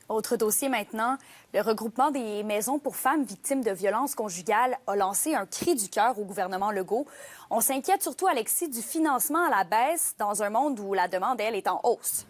Autre dossier maintenant, le regroupement des maisons pour femmes victimes de violences conjugales a lancé un cri du cœur au gouvernement Legault. On s'inquiète surtout, Alexis, du financement à la baisse dans un monde où la demande, elle, est en hausse.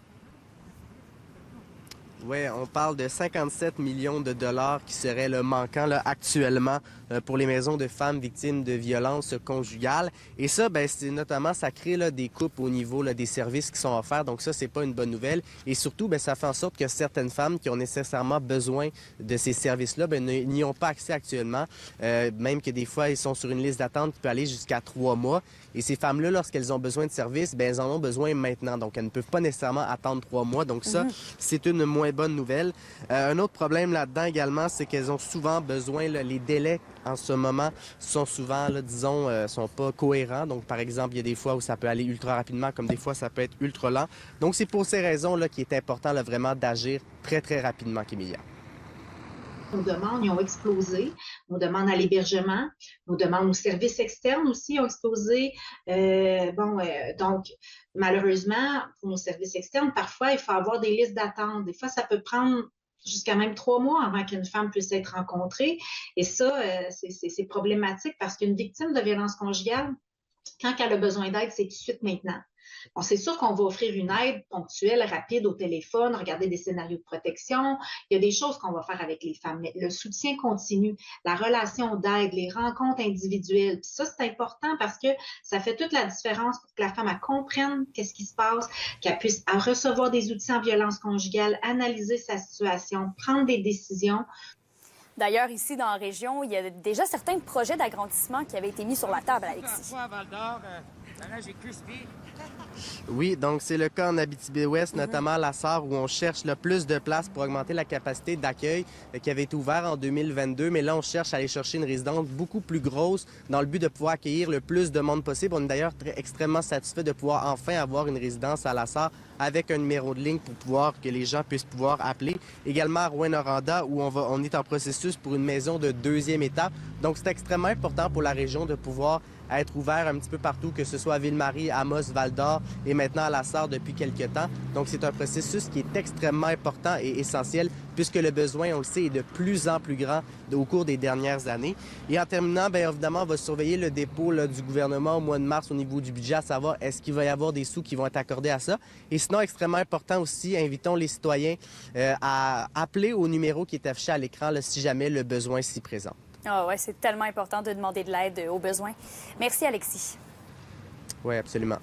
Oui, on parle de 57 millions de dollars qui seraient le manquant là, actuellement pour les maisons de femmes victimes de violences conjugales. Et ça, ben, c'est notamment, ça crée là, des coupes au niveau là, des services qui sont offerts. Donc ça, c'est pas une bonne nouvelle. Et surtout, ben, ça fait en sorte que certaines femmes qui ont nécessairement besoin de ces services-là ben, n'y ont pas accès actuellement. Même que des fois, ils sont sur une liste d'attente qui peut aller jusqu'à 3 mois. Et ces femmes-là, lorsqu'elles ont besoin de services, ben, elles en ont besoin maintenant. Donc, elles ne peuvent pas nécessairement attendre 3 mois. Donc ça, c'est une moins bonne nouvelle. Un autre problème là-dedans également, c'est qu'elles ont souvent besoin, là, les délais en ce moment sont souvent, là, disons, sont pas cohérents. Donc, par exemple, il y a des fois où ça peut aller ultra rapidement, comme des fois ça peut être ultra lent. Donc, c'est pour ces raisons-là qu'il est important là, vraiment d'agir très, très rapidement, Kémilia. Nos demandes ils ont explosé. Nos demandes à l'hébergement, nos demandes aux services externes aussi ont explosé. Donc, malheureusement, pour nos services externes, parfois, il faut avoir des listes d'attente. Des fois, ça peut prendre jusqu'à même 3 mois avant qu'une femme puisse être rencontrée. Et ça, c'est problématique parce qu'une victime de violence conjugale, quand elle a besoin d'aide, c'est tout de suite maintenant. Bon, c'est sûr qu'on va offrir une aide ponctuelle, rapide au téléphone, regarder des scénarios de protection. Il y a des choses qu'on va faire avec les femmes, mais le soutien continu, la relation d'aide, les rencontres individuelles, ça, c'est important parce que ça fait toute la différence pour que la femme elle comprenne qu'est-ce qui se passe, qu'elle puisse recevoir des outils en violence conjugale, analyser sa situation, prendre des décisions. D'ailleurs, ici, dans la région, il y a déjà certains projets d'agrandissement qui avaient été mis sur la table, Alexis. Oui, donc c'est le cas en Abitibi-Ouest, notamment à la Sarre, où on cherche le plus de places pour augmenter la capacité d'accueil qui avait été ouverte en 2022. Mais là, on cherche à aller chercher une résidence beaucoup plus grosse dans le but de pouvoir accueillir le plus de monde possible. On est d'ailleurs extrêmement satisfait de pouvoir enfin avoir une résidence à la Sarre avec un numéro de ligne pour pouvoir que les gens puissent pouvoir appeler. Également à Rouyn-Noranda, où on est en processus pour une maison de 2e étape. Donc, c'est extrêmement important pour la région de pouvoir être ouvert un petit peu partout, que ce soit à Ville-Marie, Amos, Val-d'Or et maintenant à la Sarre depuis quelques temps. Donc, c'est un processus qui est extrêmement important et essentiel puisque le besoin, on le sait, est de plus en plus grand au cours des dernières années. Et en terminant, bien évidemment, on va surveiller le dépôt là, du gouvernement au mois de mars au niveau du budget, à savoir est-ce qu'il va y avoir des sous qui vont être accordés à ça. Et sinon, extrêmement important aussi, invitons les citoyens à appeler au numéro qui est affiché à l'écran là, si jamais le besoin s'y présente. Ah ouais, c'est tellement important de demander de l'aide aux besoins. Merci, Alexis. Oui, absolument.